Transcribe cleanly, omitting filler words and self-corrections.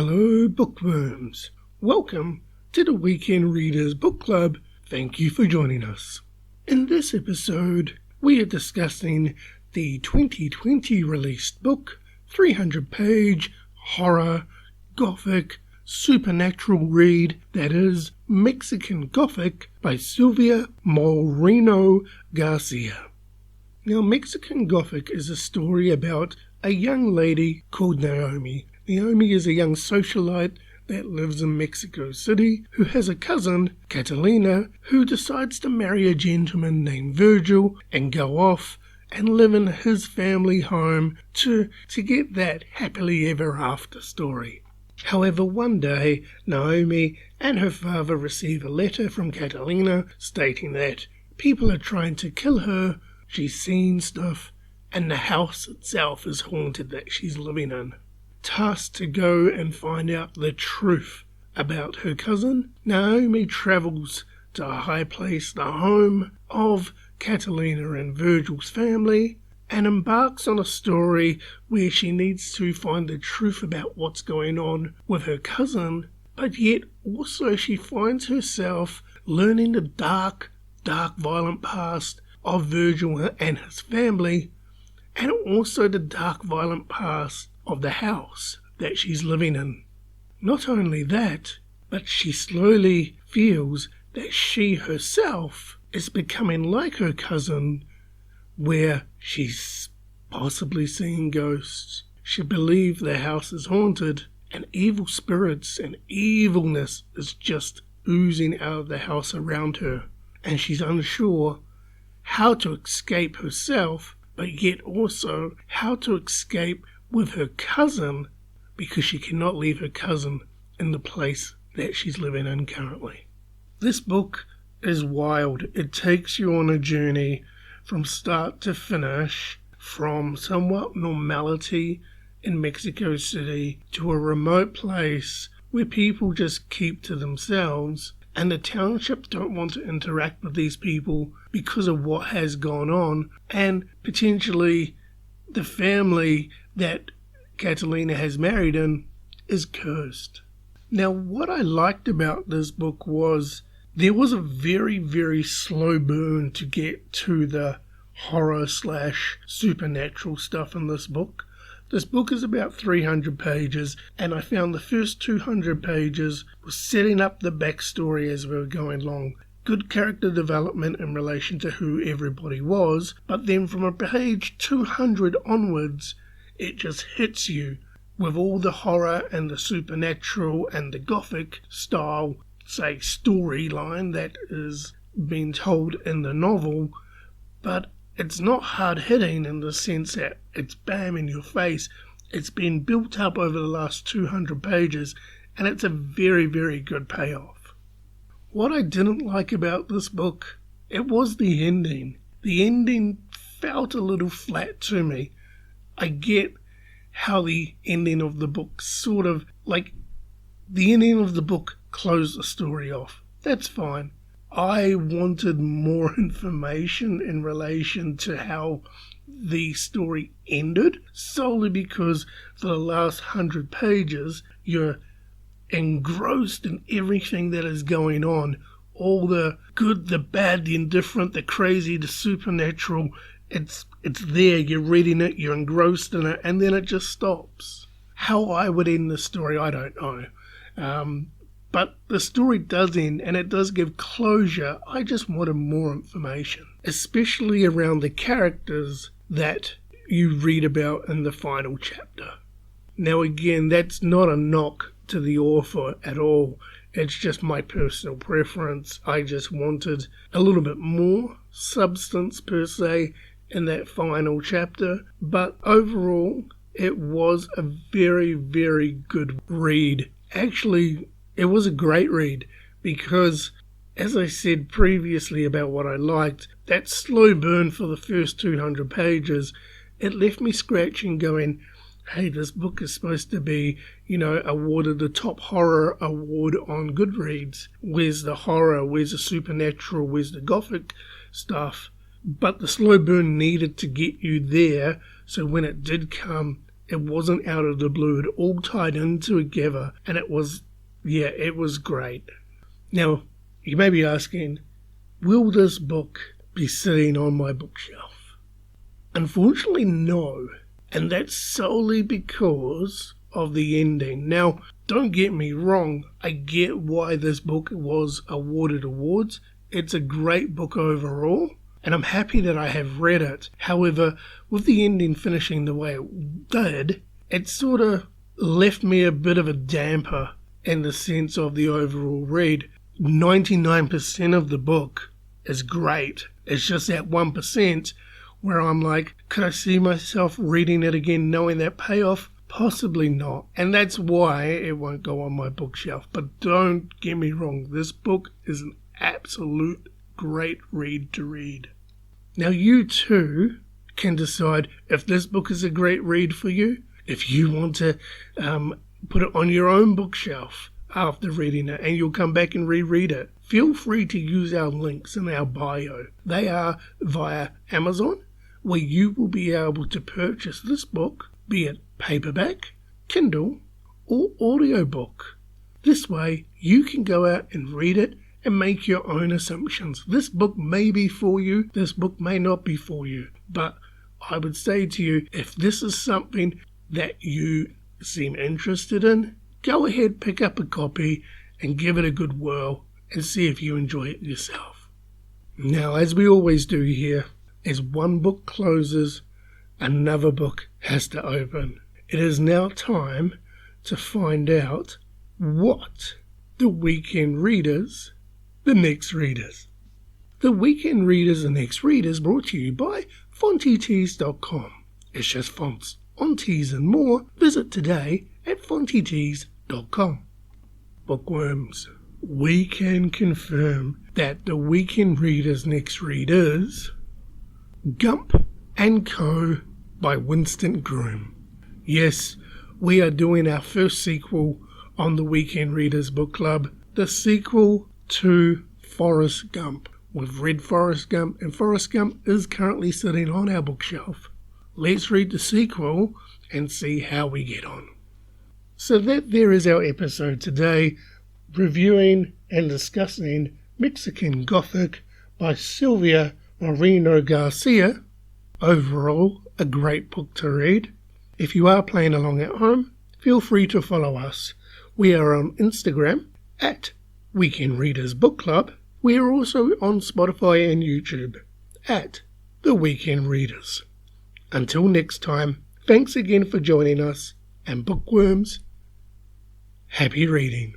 Hello, Bookworms. Welcome to the Weekend Readers Book Club. Thank you for joining us. In this episode, we are discussing the 2020 released book, 300-page horror, Gothic, supernatural read that is Mexican Gothic by Silvia Moreno-Garcia. Now, Mexican Gothic is a story about a young lady called Naomi. Naomi is a young socialite that lives in Mexico City who has a cousin, Catalina, who decides to marry a gentleman named Virgil and go off and live in his family home to get that happily ever after story. However, one day, Naomi and her father receive a letter from Catalina stating that people are trying to kill her, she's seen stuff, and the house itself is haunted that she's living in. Tasked to go and find out the truth about her cousin, Naomi travels to a high place, the home of Catalina and Virgil's family, and embarks on a story where she needs to find the truth about what's going on with her cousin, but yet also she finds herself learning the dark, violent past of Virgil and his family, and also the dark, violent past of the house that she's living in. Not only that, but she slowly feels that she herself is becoming like her cousin, where she's possibly seeing ghosts. She believes the house is haunted, and evil spirits and evilness is just oozing out of the house around her, and she's unsure how to escape herself, but yet also how to escape with her cousin, because she cannot leave her cousin in the place that she's living in currently. This book is wild. It takes you on a journey from start to finish, from somewhat normality in Mexico City to a remote place where people just keep to themselves, and the township don't want to interact with these people because of what has gone on, and potentially the family that Catalina has married in is cursed. Now, what I liked about this book was there was a very, very slow burn to get to the horror / supernatural stuff in this book. This book is about 300 pages, and I found the first 200 pages was setting up the backstory as we were going along. Good character development in relation to who everybody was, but then from a page 200 onwards, it just hits you with all the horror and the supernatural and the Gothic style, say, storyline that is being told in the novel, but it's not hard-hitting in the sense that it's bam in your face. It's been built up over the last 200 pages, and it's a very, very good payoff. What I didn't like about this book, it was the ending. The ending felt a little flat to me. I get how the ending of the book sort of, like, the ending of the book closed the story off. That's fine. I wanted more information in relation to how the story ended, solely because for the last 100 pages, you're engrossed in everything that is going on. All the good, the bad, the indifferent, the crazy, the supernatural. It's there, you're reading it, you're engrossed in it, and then it just stops. How I would end the story, I don't know. But the story does end, and it does give closure. I just wanted more information, especially around the characters that you read about in the final chapter. Now again, that's not a knock to the author at all. It's just my personal preference. I just wanted a little bit more substance, per se, in that final chapter. But overall, it was a very, very good read. Actually, it was a great read because, as I said previously about what I liked, that slow burn for the first 200 pages, it left me scratching going, hey, this book is supposed to be, awarded the top horror award on Goodreads. Where's the horror? Where's the supernatural? Where's the Gothic stuff? But the slow burn needed to get you there, so when it did come, It wasn't out of the blue. It all tied in together, and it was great. Now, you may be asking, will this book be sitting on my bookshelf? Unfortunately, no. And that's solely because of the ending. Now, don't get me wrong. I get why this book was awarded awards. It's a great book overall, and I'm happy that I have read it. However, with the ending finishing the way it did, it sort of left me a bit of a damper in the sense of the overall read. 99% of the book is great. It's just that 1% where I'm like, could I see myself reading it again knowing that payoff? Possibly not. And that's why it won't go on my bookshelf. But don't get me wrong, this book is an absolute great read to read. Now you too can decide if this book is a great read for you, if you want to put it on your own bookshelf after reading it and you'll come back and reread it. Feel free to use our links in our bio. They are via Amazon, where you will be able to purchase this book, be it paperback, Kindle, or audiobook. This way you can go out and read it and make your own assumptions. This book may be for you, this book may not be for you, but I would say to you, if this is something that you seem interested in, go ahead, pick up a copy and give it a good whirl and see if you enjoy it yourself. Now, as we always do here, as one book closes, another book has to open. It is now time to find out what the weekend readers, the next readers. The weekend readers, the next readers, brought to you by Fontytees.com. It's just fonts on teas and more. Visit today at Fontytees.com. Bookworms. We can confirm that the weekend readers' next read is Gump and Co. by Winston Groom. Yes, we are doing our first sequel on the Weekend Readers Book Club, the sequel to Forrest Gump. We've read Forrest Gump, and Forrest Gump is currently sitting on our bookshelf. Let's read the sequel and see how we get on. So that there is our episode today, reviewing and discussing Mexican Gothic by Silvia Moreno-Garcia. Overall, a great book to read. If you are playing along at home, feel free to follow us. We are on Instagram at Weekend Readers Book Club. We are also on Spotify and YouTube at The Weekend Readers. Until next time, thanks again for joining us, and bookworms, happy reading.